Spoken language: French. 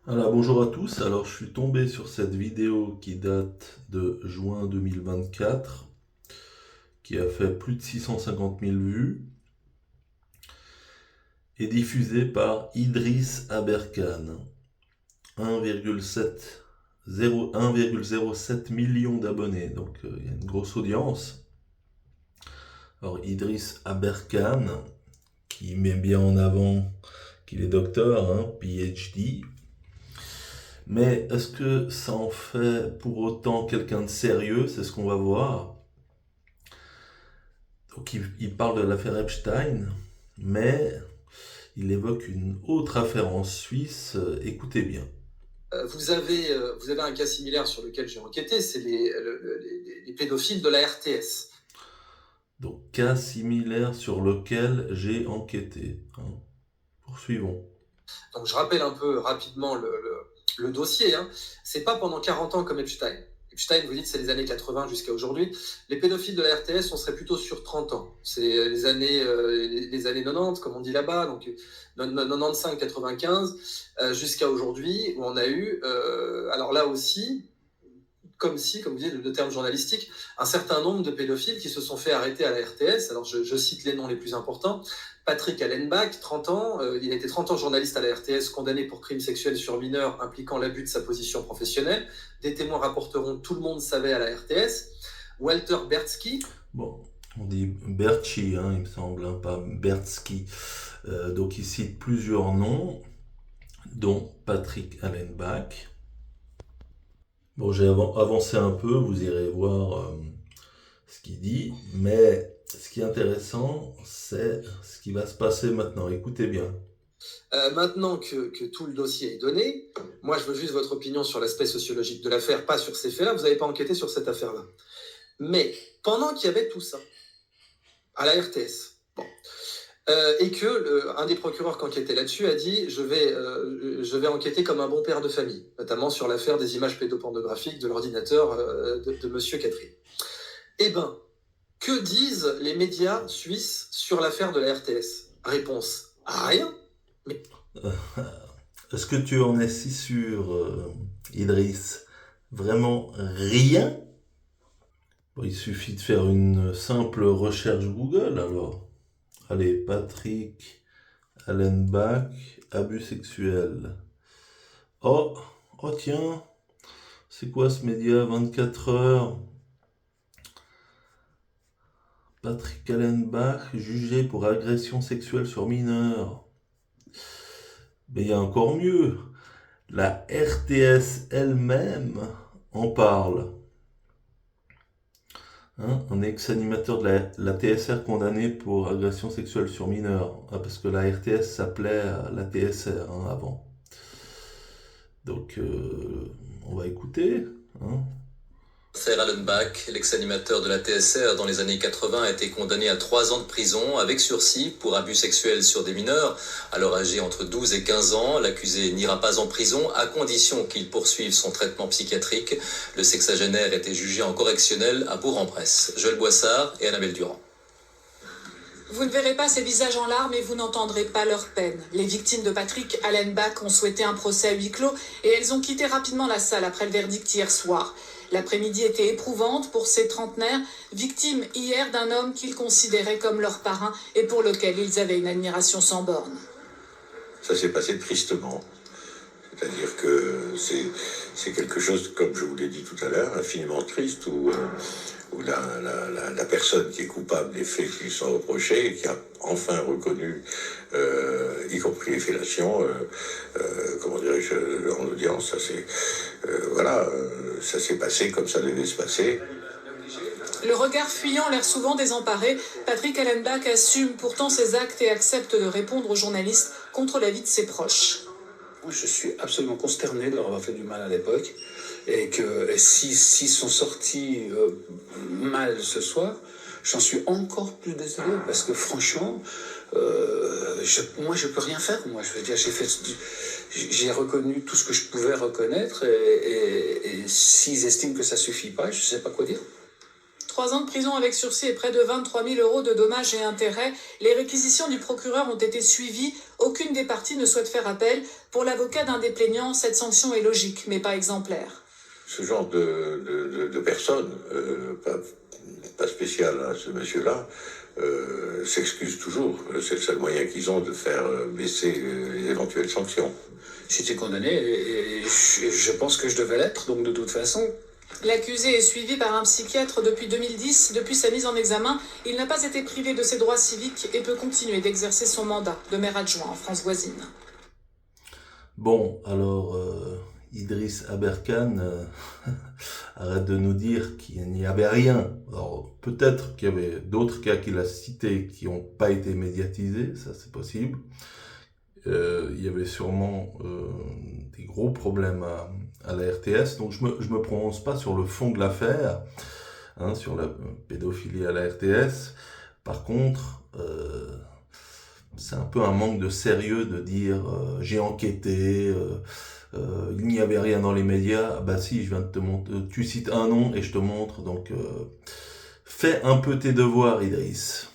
Alors bonjour à tous, alors je suis tombé sur cette vidéo qui date de juin 2024, qui a fait plus de 650 000 vues, et diffusée par Idriss Aberkan, 1,07 million d'abonnés, donc il y a une grosse audience. Alors Idriss Aberkan, qui met bien en avant qu'il est docteur, PhD, mais est-ce que ça en fait pour autant quelqu'un de sérieux? C'est ce qu'on va voir. Donc il parle de l'affaire Epstein, mais il évoque une autre affaire en Suisse. Écoutez bien. Vous avez un cas similaire sur lequel j'ai enquêté, c'est les pédophiles de la RTS. Donc cas similaire sur lequel j'ai enquêté. Poursuivons. Donc je rappelle un peu rapidement le dossier. C'est pas pendant 40 ans comme Epstein. Epstein, vous dites, c'est les années 80 jusqu'à aujourd'hui. Les pédophiles de la RTS, on serait plutôt sur 30 ans. C'est les années 90, comme on dit là-bas, donc 95-95, jusqu'à aujourd'hui, où on a eu, alors là aussi, comme vous dites, le terme journalistique, un certain nombre de pédophiles qui se sont fait arrêter à la RTS. Alors, je cite les noms les plus importants. Patrick Allenbach, 30 ans, il a été 30 ans journaliste à la RTS, condamné pour crimes sexuels sur mineurs impliquant l'abus de sa position professionnelle. Des témoins rapporteront tout le monde savait à la RTS. Walter Bertsky. Bon, on dit Berchi, il me semble, pas Bertsky. Donc il cite plusieurs noms, dont Patrick Allenbach. Bon, j'ai avancé un peu, vous irez voir ce qu'il dit, mais ce qui est intéressant, c'est ce qui va se passer maintenant. Écoutez bien. Maintenant que tout le dossier est donné, moi je veux juste votre opinion sur l'aspect sociologique de l'affaire, pas sur ces faits-là, vous n'avez pas enquêté sur cette affaire-là. Mais pendant qu'il y avait tout ça, à la RTS, et que un des procureurs qui enquêtait là-dessus a dit je vais enquêter comme un bon père de famille, notamment sur l'affaire des images pédopornographiques de l'ordinateur de Monsieur Catherine. Eh ben, que disent les médias suisses sur l'affaire de la RTS? Réponse, rien. Mais Est-ce que tu en es si sûr, Idriss? Vraiment rien? Bon, il suffit de faire une simple recherche Google alors. Allez, Patrick Allenbach, abus sexuel. Oh, oh tiens, c'est quoi ce média 24 heures? Patrick Allenbach, jugé pour agression sexuelle sur mineur. Mais il y a encore mieux. La RTS elle-même en parle. Un ex-animateur de la TSR condamné pour agression sexuelle sur mineur. Parce que la RTS s'appelait la TSR avant. Donc, on va écouter. Walter Allenbach, l'ex-animateur de la TSR dans les années 80, a été condamné à 3 ans de prison avec sursis pour abus sexuels sur des mineurs. Alors âgé entre 12 et 15 ans, l'accusé n'ira pas en prison à condition qu'il poursuive son traitement psychiatrique. Le sexagénaire était jugé en correctionnel à Bourg-en-Bresse. Joël Boissard et Annabelle Durand. Vous ne verrez pas ces visages en larmes et vous n'entendrez pas leur peine. Les victimes de Patrick Allenbach ont souhaité un procès à huis clos et elles ont quitté rapidement la salle après le verdict hier soir. L'après-midi était éprouvante pour ces trentenaires, victimes hier d'un homme qu'ils considéraient comme leur parrain et pour lequel ils avaient une admiration sans borne. Ça s'est passé tristement. C'est-à-dire que c'est quelque chose, comme je vous l'ai dit tout à l'heure, infiniment triste, où la personne qui est coupable des faits qui lui sont reprochés et qui a enfin reconnu, y compris les fellations, comment dirais-je, en audience, ça s'est passé comme ça devait se passer. Le regard fuyant, l'air souvent désemparé, Patrick Allenbach assume pourtant ses actes et accepte de répondre aux journalistes contre l'avis de ses proches. Moi, je suis absolument consterné de leur avoir fait du mal à l'époque et que s'ils sont sortis mal ce soir, j'en suis encore plus désolé parce que franchement, moi je peux rien faire. Moi, je veux dire, j'ai reconnu tout ce que je pouvais reconnaître et s'ils estiment que ça suffit pas, je sais pas quoi dire. 3 ans de prison avec sursis et près de 23 000 € de dommages et intérêts. Les réquisitions du procureur ont été suivies. Aucune des parties ne souhaite faire appel. Pour l'avocat d'un des plaignants, cette sanction est logique, mais pas exemplaire. Ce genre de personnes, pas spécial, hein, ce monsieur-là, s'excuse toujours. C'est le seul moyen qu'ils ont de faire baisser les éventuelles sanctions. J'étais condamné et je pense que je devais l'être, donc de toute façon. L'accusé est suivi par un psychiatre depuis 2010. Depuis sa mise en examen, il n'a pas été privé de ses droits civiques et peut continuer d'exercer son mandat de maire adjoint en France voisine. Bon, alors, Idriss Aberkan arrête de nous dire qu'il n'y avait rien. Alors, peut-être qu'il y avait d'autres cas qu'il a cités qui n'ont pas été médiatisés, ça c'est possible. Il y avait sûrement des gros problèmes à la RTS, donc je me prononce pas sur le fond de l'affaire, hein, sur la pédophilie à la RTS. Par contre, c'est un peu un manque de sérieux de dire j'ai enquêté, il n'y avait rien dans les médias. Bah si, je viens de te montrer, tu cites un nom et je te montre, donc fais un peu tes devoirs, Idriss.